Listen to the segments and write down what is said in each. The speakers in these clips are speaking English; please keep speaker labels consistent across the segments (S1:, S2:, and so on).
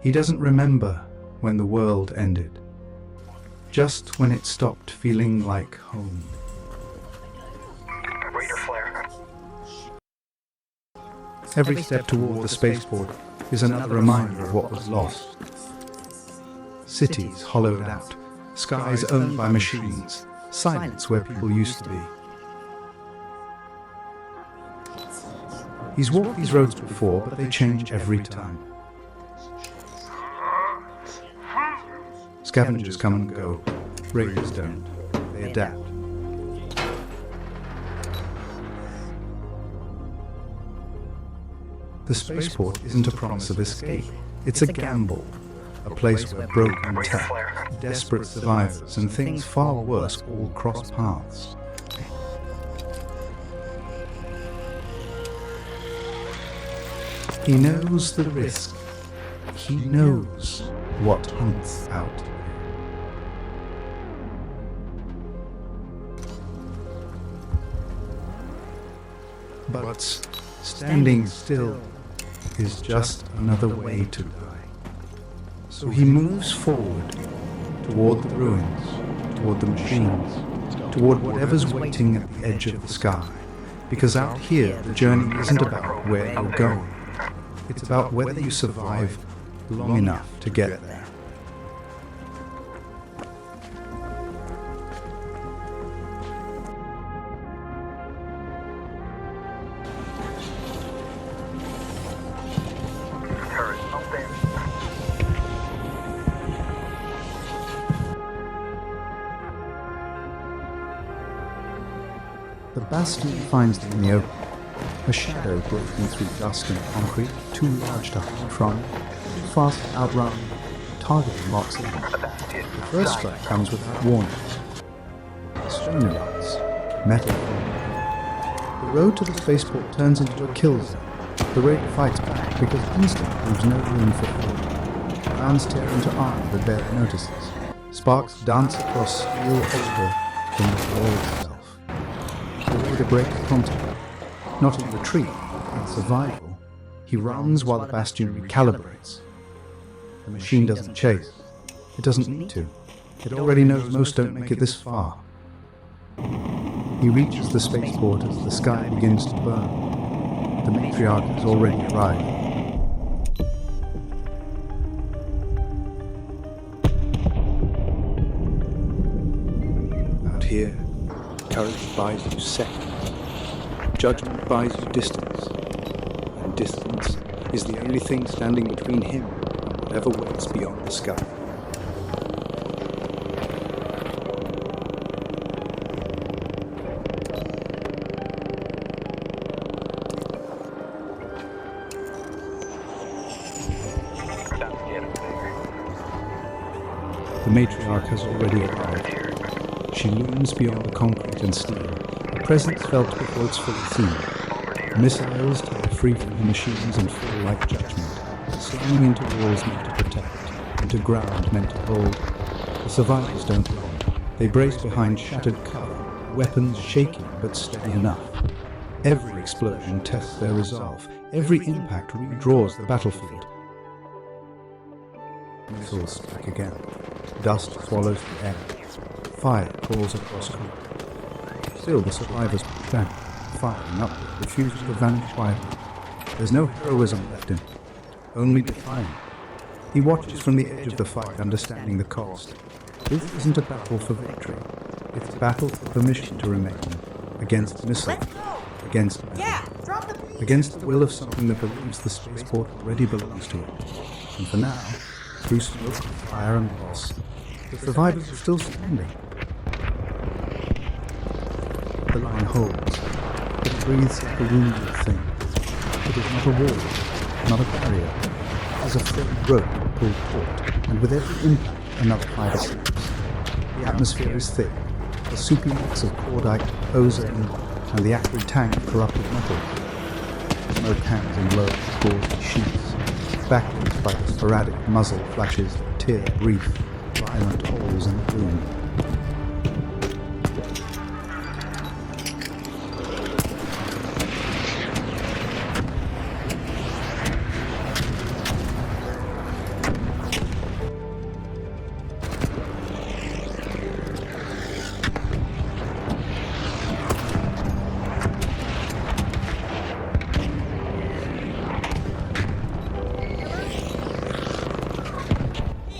S1: He doesn't remember when the world ended, just when it stopped feeling like home.
S2: Reader flare.
S1: Every step toward the spaceport is another reminder of what was lost. Cities hollowed out, skies owned by machines, silence where people used to be. He's walked these roads before, but they change every time. Scavengers come and go, raiders don't. They adapt. The spaceport isn't a promise of escape. It's a gamble. A place where broken tech, desperate survivors, and things far worse all cross paths. He knows the risk. He knows what hunts out there. But standing still is just another way to die. So he moves forward, toward the ruins, toward the machines, toward whatever's waiting at the edge of the sky. Because out here, the journey isn't about where you're going. It's about whether you survive long enough to get there. The bastion finds them in the open, a shadow breaking through dust and concrete, too large to hide from, too fast to outrun, targeting locks in. The first strike comes without warning. The strain arrives, metal falling. The road to the spaceport turns into a kill zone. The raid fights back because instinct leaves no room for thought. Rounds tear into armor that barely notices. Sparks dance across steel over from the wall itself. The raider breaks contact, not in retreat, in survival. He runs while the bastion recalibrates. The machine doesn't chase. It doesn't need to. It already knows most don't make it this far. He reaches the spaceport as the sky begins to burn. The matriarch has already arrived. Out here, courage buys you seconds. Judgment buys you distance. And distance is the only thing standing between him and whatever waits beyond the sky. The matriarch has already arrived. She looms beyond the concrete and steel, a presence felt before it's fully seen. Missiles tear free from the machines and fall like judgment, slamming into walls meant to protect, into ground meant to hold. The survivors don't run. They brace behind shattered cover, weapons shaking but steady enough. Every explosion tests their resolve. Every impact redraws the battlefield. Missiles strike again. Dust swallows the air. Fire crawls across concrete. Still the survivors push back, firing upward, refusing to vanish quietly. There's no heroism left in him, only defiance. He watches from the edge of the fight, understanding the cost. This isn't a battle for victory. It's a battle for permission to remain, against missile, against against the will of something that believes the spaceport already belongs to it. And for now, through smoke, fire, and loss, the survivors are still standing. The line holds. It breathes like a wounded thing. It is not a wall, not a barrier. It is a thin rope pulled taut, and with every impact, another fighter slips. The atmosphere is thick, a soupy mix of cordite, ozone, and the acrid tang of corrupted metal. Smoke hangs in low, gauzy sheets, backlit by the sporadic muzzle flashes that tear brief, violent holes in the gloom.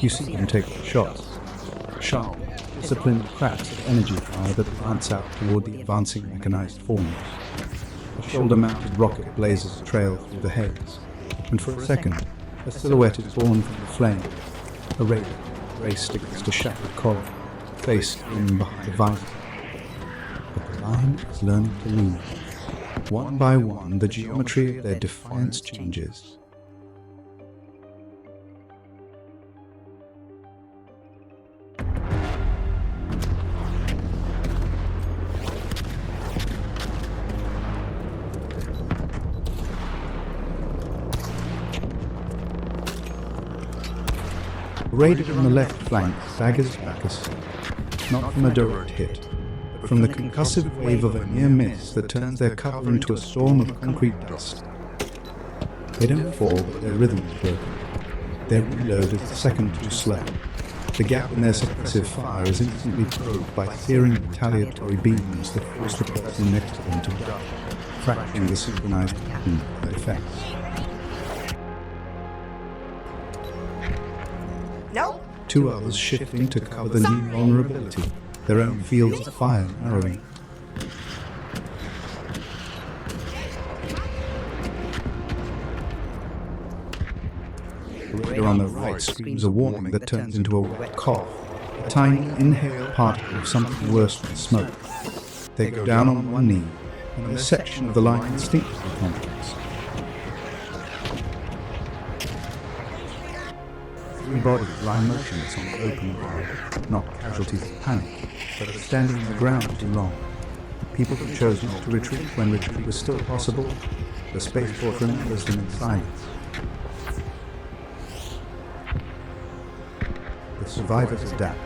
S1: You see him take shots. Sharp, disciplined cracks of energy fire that glance out toward the advancing mechanized forms. A shoulder-mounted rocket blazes a trail through the haze, and for a second, a silhouette is born from the flame. A raider raced against a shattered column, face in behind a visor. But the line is learning to leave. One by one, the geometry of their defiance changes. The raider on the left flank staggers back a step, not from a direct hit, but from the concussive wave of a near miss that turns their cover into a storm of concrete dust. They don't fall, but their rhythm is broken. Their reload is a second too slow. The gap in their suppressive fire is instantly probed by searing retaliatory beams that force the person next to them to duck, fracturing the synchronized pattern of their effects.
S2: No.
S1: Two others shifting to cover the new vulnerability, their own fields of fire narrowing. The raider on the right screams a warning that turns into a wet cough, a tiny inhaled particle of something worse than smoke. They go down on one knee, and a section of the line instinctively contracts. Three bodies lie motionless on the open road, not casualties of panic, but of standing on the ground too long. People who chose not to retreat when retreat was still possible. The spaceport remembers them in silence. The survivors adapt.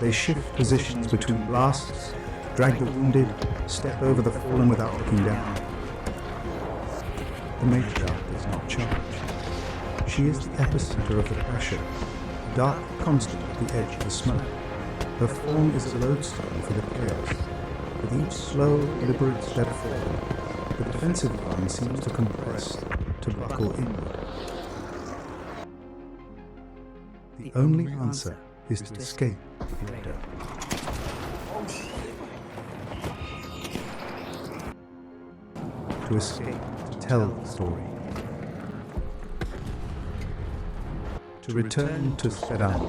S1: They shift positions between blasts, drag the wounded, step over the fallen without looking down. The matriarch does not charge. She is the epicenter of the pressure, a dark constant at the edge of the smoke. Her form is a lodestone for the chaos. With each slow, deliberate step forward, the defensive line seems to compress, to buckle inward. The only answer is to escape the raider. To escape, to tell the story. To return to Sedan.